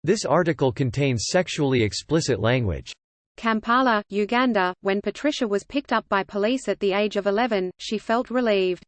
This article contains sexually explicit language. Kampala, Uganda. When Patricia was picked up by police at the age of 11, she felt relieved.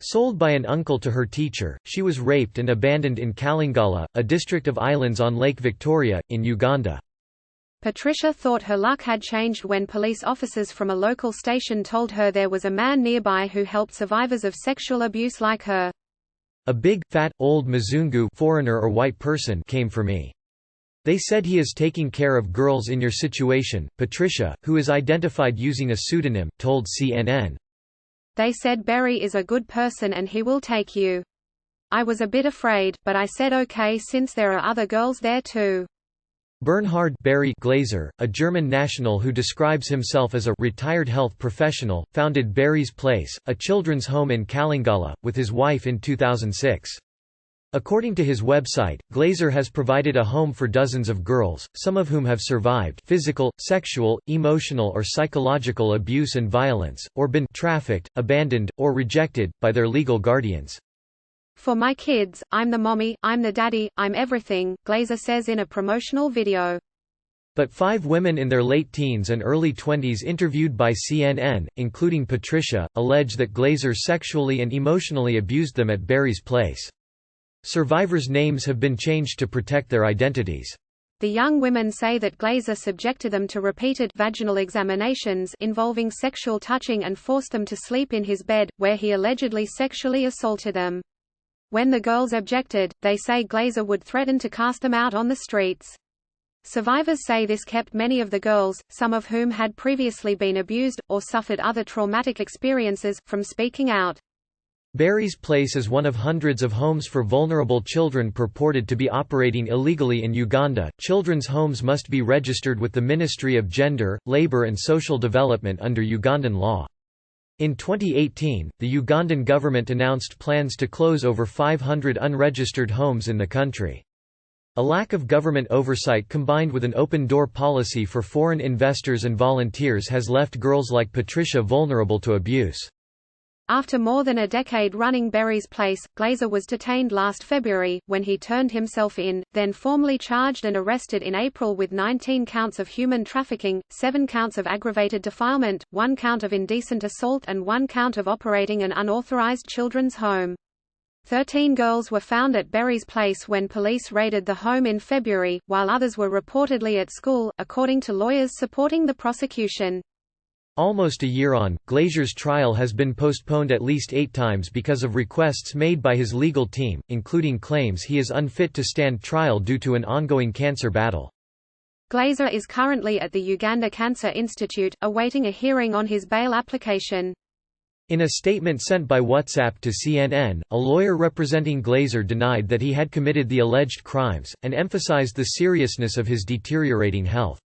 Sold by an uncle to her teacher, she was raped and abandoned in Kalingala, a district of islands on Lake Victoria, in Uganda. Patricia thought her luck had changed when police officers from a local station told her there was a man nearby who helped survivors of sexual abuse like her. A big, fat, old Mzungu foreigner or white person came for me. They said he is taking care of girls in your situation, Patricia, who is identified using a pseudonym, told CNN. They said Berry is a good person and he will take you. I was a bit afraid, but I said okay since there are other girls there too. Bernhard Berry Glaser, a German national who describes himself as a retired health professional, founded Berry's Place, a children's home in Kalingala, with his wife in 2006. According to his website, Glaser has provided a home for dozens of girls, some of whom have survived physical, sexual, emotional or psychological abuse and violence, or been trafficked, abandoned, or rejected, by their legal guardians. For my kids, I'm the mommy, I'm the daddy, I'm everything, Glaser says in a promotional video. But 5 women in their late teens and early 20s interviewed by CNN, including Patricia, allege that Glaser sexually and emotionally abused them at Berry's Place. Survivors' names have been changed to protect their identities. The young women say that Glaser subjected them to repeated vaginal examinations involving sexual touching and forced them to sleep in his bed, where he allegedly sexually assaulted them. When the girls objected, they say Glaser would threaten to cast them out on the streets. Survivors say this kept many of the girls, some of whom had previously been abused, or suffered other traumatic experiences, from speaking out. Berry's Place is one of hundreds of homes for vulnerable children purported to be operating illegally in Uganda. Children's homes must be registered with the Ministry of Gender, Labour and Social Development under Ugandan law. In 2018, the Ugandan government announced plans to close over 500 unregistered homes in the country. A lack of government oversight combined with an open-door policy for foreign investors and volunteers has left girls like Patricia vulnerable to abuse. After more than a decade running Berry's Place, Glaser was detained last February, when he turned himself in, then formally charged and arrested in April with 19 counts of human trafficking, 7 counts of aggravated defilement, 1 count of indecent assault and 1 count of operating an unauthorized children's home. 13 girls were found at Berry's Place when police raided the home in February, while others were reportedly at school, according to lawyers supporting the prosecution. Almost a year on, Glaser's trial has been postponed at least 8 times because of requests made by his legal team, including claims he is unfit to stand trial due to an ongoing cancer battle. Glaser is currently at the Uganda Cancer Institute, awaiting a hearing on his bail application. In a statement sent by WhatsApp to CNN, a lawyer representing Glaser denied that he had committed the alleged crimes, and emphasized the seriousness of his deteriorating health.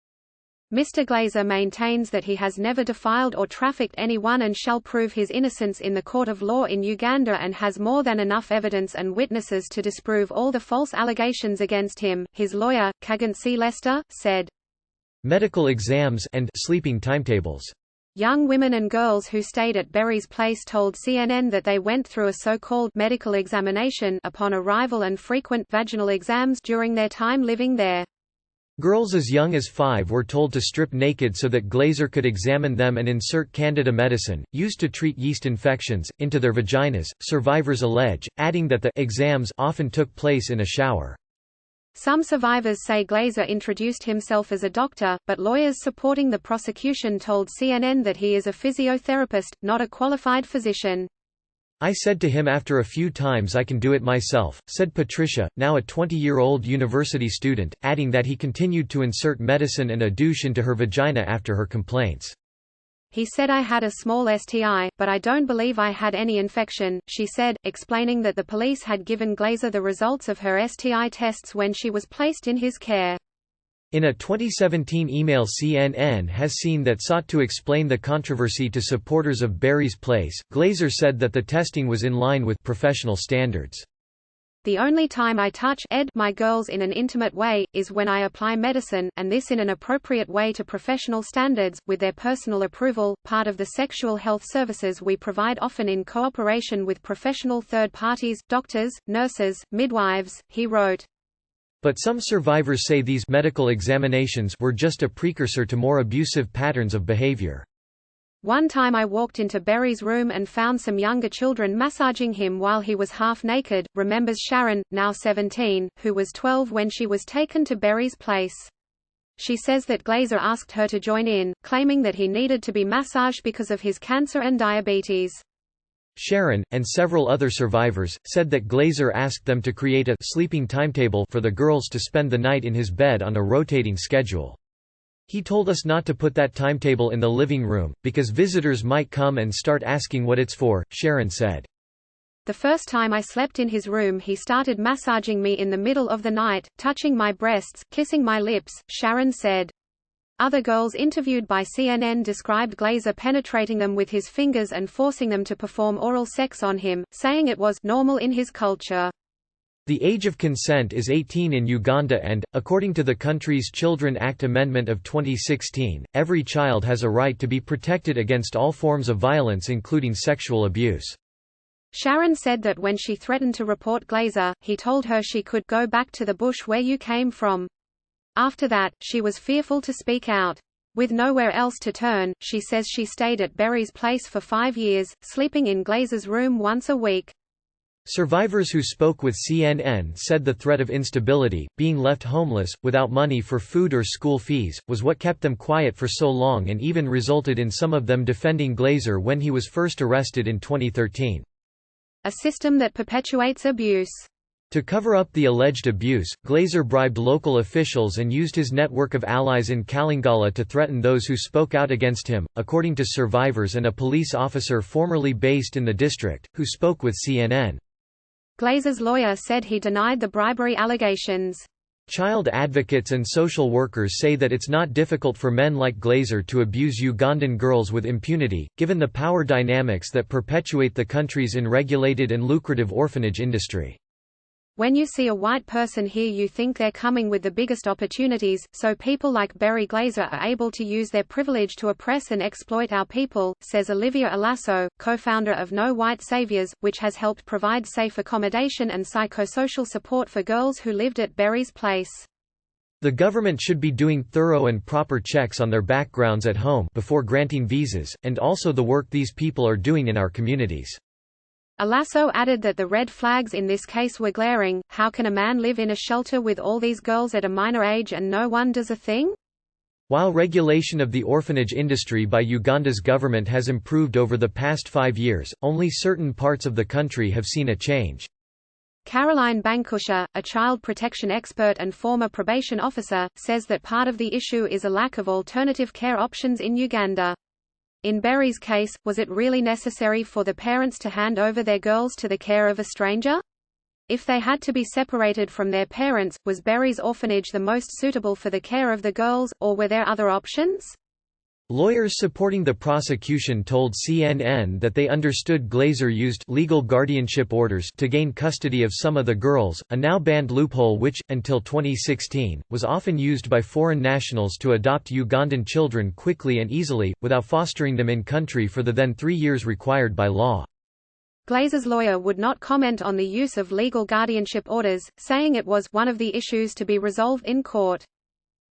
Mr. Glaser maintains that he has never defiled or trafficked anyone and shall prove his innocence in the court of law in Uganda and has more than enough evidence and witnesses to disprove all the false allegations against him, his lawyer, Kagan C. Lester, said. Medical exams and sleeping timetables. Young women and girls who stayed at Berry's Place told CNN that they went through a so-called medical examination upon arrival and frequent vaginal exams during their time living there. Girls as young as 5 were told to strip naked so that Glaser could examine them and insert Candida medicine, used to treat yeast infections, into their vaginas, survivors allege, adding that the exams often took place in a shower. Some survivors say Glaser introduced himself as a doctor, but lawyers supporting the prosecution told CNN that he is a physiotherapist, not a qualified physician. I said to him after a few times I can do it myself, said Patricia, now a 20-year-old university student, adding that he continued to insert medicine and a douche into her vagina after her complaints. He said I had a small STI, but I don't believe I had any infection, she said, explaining that the police had given Glaser the results of her STI tests when she was placed in his care. In a 2017 email CNN has seen that sought to explain the controversy to supporters of Berry's Place, Glaser said that the testing was in line with professional standards. The only time I touch my girls in an intimate way, is when I apply medicine, and this in an appropriate way to professional standards, with their personal approval, part of the sexual health services we provide often in cooperation with professional third parties, doctors, nurses, midwives, he wrote. But some survivors say these medical examinations were just a precursor to more abusive patterns of behavior. One time I walked into Berry's room and found some younger children massaging him while he was half naked, remembers Sharon, now 17, who was 12 when she was taken to Berry's place. She says that Glazer asked her to join in, claiming that he needed to be massaged because of his cancer and diabetes. Sharon, and several other survivors, said that Glazer asked them to create a sleeping timetable for the girls to spend the night in his bed on a rotating schedule. He told us not to put that timetable in the living room, because visitors might come and start asking what it's for, Sharon said. The first time I slept in his room he started massaging me in the middle of the night, touching my breasts, kissing my lips, Sharon said. Other girls interviewed by CNN described Glazer penetrating them with his fingers and forcing them to perform oral sex on him, saying it was normal in his culture. The age of consent is 18 in Uganda and, according to the country's Children Act Amendment of 2016, every child has a right to be protected against all forms of violence including sexual abuse. Sharon said that when she threatened to report Glazer, he told her she could go back to the bush where you came from. After that, she was fearful to speak out. With nowhere else to turn, she says she stayed at Berry's place for 5 years, sleeping in Glazer's room once a week. Survivors who spoke with CNN said the threat of instability, being left homeless, without money for food or school fees, was what kept them quiet for so long and even resulted in some of them defending Glazer when he was first arrested in 2013. A system that perpetuates abuse. To cover up the alleged abuse, Glazer bribed local officials and used his network of allies in Kalingala to threaten those who spoke out against him, according to survivors and a police officer formerly based in the district, who spoke with CNN. Glazer's lawyer said he denied the bribery allegations. Child advocates and social workers say that it's not difficult for men like Glazer to abuse Ugandan girls with impunity, given the power dynamics that perpetuate the country's unregulated and lucrative orphanage industry. When you see a white person here you think they're coming with the biggest opportunities, so people like Berry Glazer are able to use their privilege to oppress and exploit our people, says Olivia Alasso, co-founder of No White Saviors, which has helped provide safe accommodation and psychosocial support for girls who lived at Berry's place. The government should be doing thorough and proper checks on their backgrounds at home before granting visas, and also the work these people are doing in our communities. Alasso added that the red flags in this case were glaring. How can a man live in a shelter with all these girls at a minor age and no one does a thing? While regulation of the orphanage industry by Uganda's government has improved over the past 5 years, only certain parts of the country have seen a change. Caroline Bankusha, a child protection expert and former probation officer, says that part of the issue is a lack of alternative care options in Uganda. In Berry's case, was it really necessary for the parents to hand over their girls to the care of a stranger? If they had to be separated from their parents, was Berry's orphanage the most suitable for the care of the girls, or were there other options? Lawyers supporting the prosecution told CNN that they understood Glazer used legal guardianship orders to gain custody of some of the girls, a now banned loophole which, until 2016, was often used by foreign nationals to adopt Ugandan children quickly and easily, without fostering them in country for the then 3 years required by law. Glazer's lawyer would not comment on the use of legal guardianship orders, saying it was one of the issues to be resolved in court.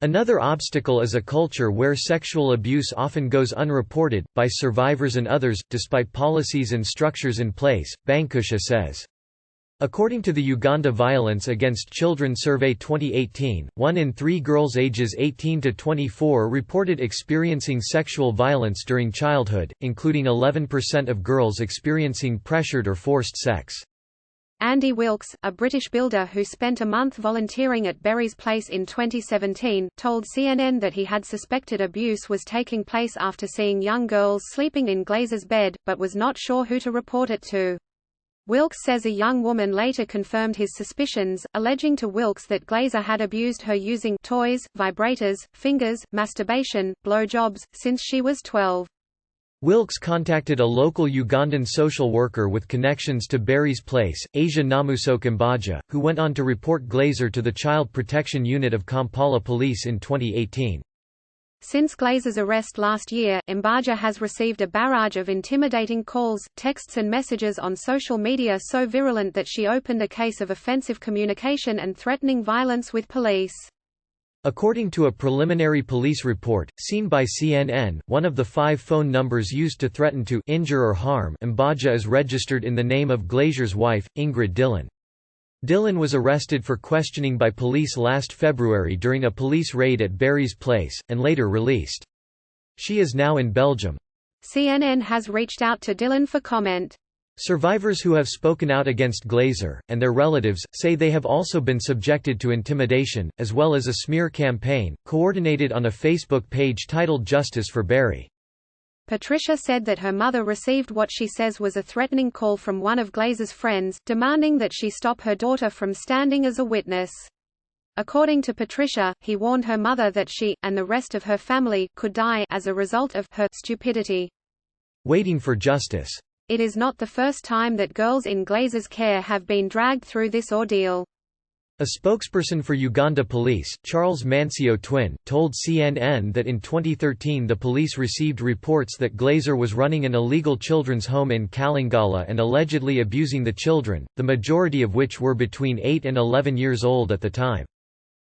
Another obstacle is a culture where sexual abuse often goes unreported, by survivors and others, despite policies and structures in place, Bankusha says. According to the Uganda Violence Against Children Survey 2018, 1 in 3 girls ages 18 to 24 reported experiencing sexual violence during childhood, including 11% of girls experiencing pressured or forced sex. Andy Wilkes, a British builder who spent a month volunteering at Berry's place in 2017, told CNN that he had suspected abuse was taking place after seeing young girls sleeping in Glazer's bed, but was not sure who to report it to. Wilkes says a young woman later confirmed his suspicions, alleging to Wilkes that Glazer had abused her using toys, vibrators, fingers, masturbation, blowjobs, since she was 12. Wilkes contacted a local Ugandan social worker with connections to Berry's place, Asia Namuso-Kimbaja, who went on to report Glazer to the Child Protection Unit of Kampala Police in 2018. Since Glazer's arrest last year, Mbaja has received a barrage of intimidating calls, texts and messages on social media so virulent that she opened a case of offensive communication and threatening violence with police. According to a preliminary police report, seen by CNN, one of the 5 phone numbers used to threaten to injure or harm Mbaja is registered in the name of Glazer's wife, Ingrid Dillon. Dillon was arrested for questioning by police last February during a police raid at Barry's place, and later released. She is now in Belgium. CNN has reached out to Dillon for comment. Survivors who have spoken out against Glazer, and their relatives, say they have also been subjected to intimidation, as well as a smear campaign, coordinated on a Facebook page titled Justice for Barry. Patricia said that her mother received what she says was a threatening call from one of Glazer's friends, demanding that she stop her daughter from standing as a witness. According to Patricia, he warned her mother that she, and the rest of her family, could die as a result of her stupidity. Waiting for justice. It is not the first time that girls in Glazer's care have been dragged through this ordeal. A spokesperson for Uganda Police, Charles Mancio Twin, told CNN that in 2013 the police received reports that Glazer was running an illegal children's home in Kalingala and allegedly abusing the children, the majority of which were between 8 and 11 years old at the time.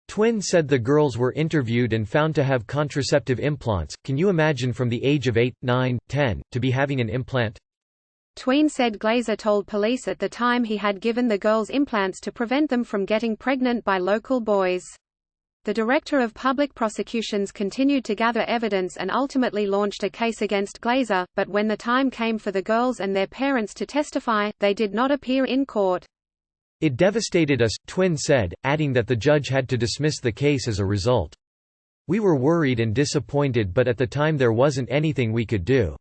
Twin said the girls were interviewed and found to have contraceptive implants. Can you imagine from the age of 8, 9, 10, to be having an implant? Tween said Glazer told police at the time he had given the girls implants to prevent them from getting pregnant by local boys. The Director of Public Prosecutions continued to gather evidence and ultimately launched a case against Glazer, but when the time came for the girls and their parents to testify, they did not appear in court. It devastated us, Twin said, adding that the judge had to dismiss the case as a result. We were worried and disappointed, but at the time there wasn't anything we could do.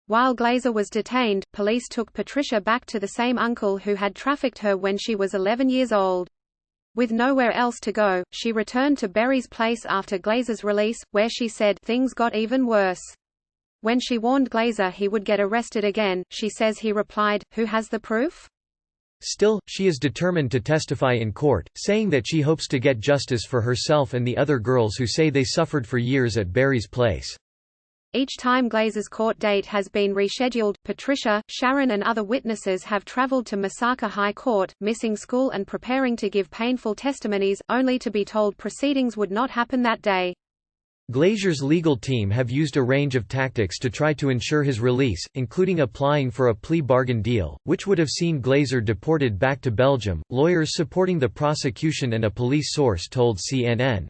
While Glazer was detained, police took Patricia back to the same uncle who had trafficked her when she was 11 years old. With nowhere else to go, she returned to Barry's place after Glazer's release, where she said things got even worse. When she warned Glazer he would get arrested again, she says he replied, "Who has the proof?" Still, she is determined to testify in court, saying that she hopes to get justice for herself and the other girls who say they suffered for years at Barry's place. Each time Glazer's court date has been rescheduled, Patricia, Sharon and other witnesses have traveled to Masaka High Court, missing school and preparing to give painful testimonies, only to be told proceedings would not happen that day. Glazer's legal team have used a range of tactics to try to ensure his release, including applying for a plea bargain deal, which would have seen Glazer deported back to Belgium. Lawyers supporting the prosecution and a police source told CNN.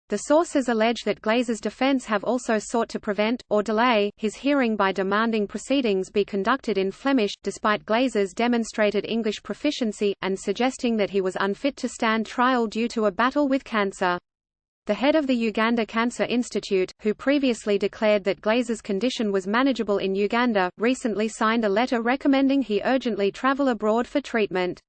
The sources allege that Glazer's defense have also sought to prevent, or delay, his hearing by demanding proceedings be conducted in Flemish, despite Glazer's demonstrated English proficiency, and suggesting that he was unfit to stand trial due to a battle with cancer. The head of the Uganda Cancer Institute, who previously declared that Glazer's condition was manageable in Uganda, recently signed a letter recommending he urgently travel abroad for treatment.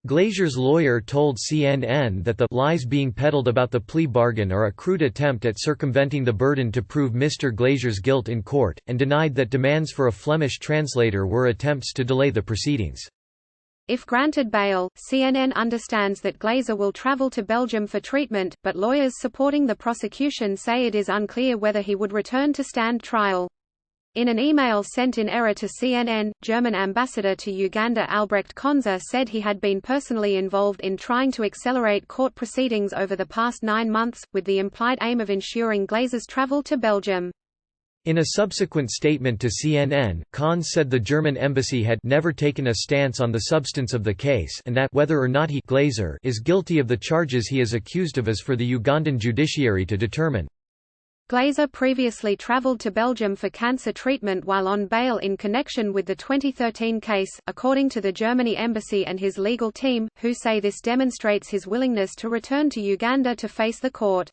Glazer's lawyer told CNN that the lies being peddled about the plea bargain are a crude attempt at circumventing the burden to prove Mr. Glazer's guilt in court, and denied that demands for a Flemish translator were attempts to delay the proceedings. If granted bail, CNN understands that Glazer will travel to Belgium for treatment, but lawyers supporting the prosecution say it is unclear whether he would return to stand trial. In an email sent in error to CNN, German ambassador to Uganda Albrecht Konza said he had been personally involved in trying to accelerate court proceedings over the past 9 months, with the implied aim of ensuring Glazer's travel to Belgium. In a subsequent statement to CNN, Konz said the German embassy had never taken a stance on the substance of the case and that whether or not he Glazer is guilty of the charges he is accused of is for the Ugandan judiciary to determine. Glazer previously traveled to Belgium for cancer treatment while on bail in connection with the 2013 case, according to the Germany embassy and his legal team, who say this demonstrates his willingness to return to Uganda to face the court.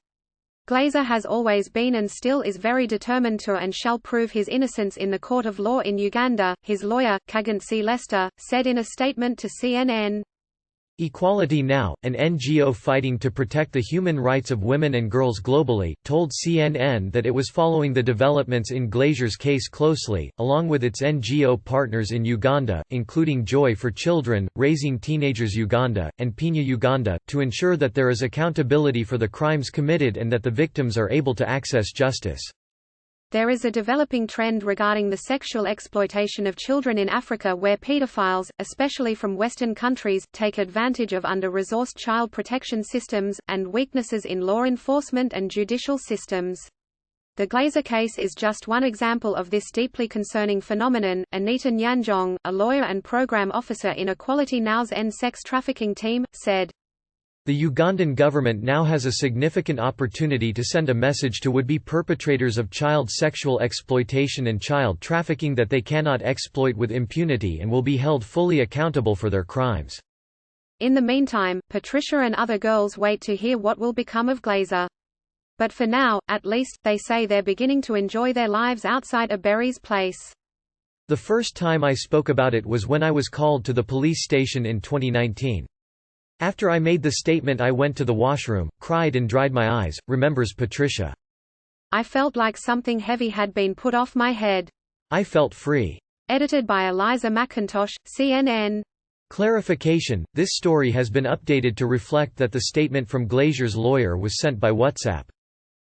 Glazer has always been and still is very determined to and shall prove his innocence in the court of law in Uganda, his lawyer, Kagantsi Lester, said in a statement to CNN. Equality Now, an NGO fighting to protect the human rights of women and girls globally, told CNN that it was following the developments in Glazier's case closely, along with its NGO partners in Uganda, including Joy for Children, Raising Teenagers Uganda, and Pinya Uganda, to ensure that there is accountability for the crimes committed and that the victims are able to access justice. There is a developing trend regarding the sexual exploitation of children in Africa where pedophiles, especially from Western countries, take advantage of under-resourced child protection systems, and weaknesses in law enforcement and judicial systems. The Glazer case is just one example of this deeply concerning phenomenon. Anita Nyanjong, a lawyer and program officer in Equality Now's End Sex Trafficking team, said, "The Ugandan government now has a significant opportunity to send a message to would-be perpetrators of child sexual exploitation and child trafficking that they cannot exploit with impunity and will be held fully accountable for their crimes." In the meantime, Patricia and other girls wait to hear what will become of Glazer. But for now, at least, they say they're beginning to enjoy their lives outside of Berry's place. "The first time I spoke about it was when I was called to the police station in 2019. After I made the statement I went to the washroom, cried and dried my eyes," remembers Patricia. "I felt like something heavy had been put off my head. I felt free." Edited by Eliza McIntosh, CNN. Clarification: this story has been updated to reflect that the statement from Glazier's lawyer was sent by WhatsApp.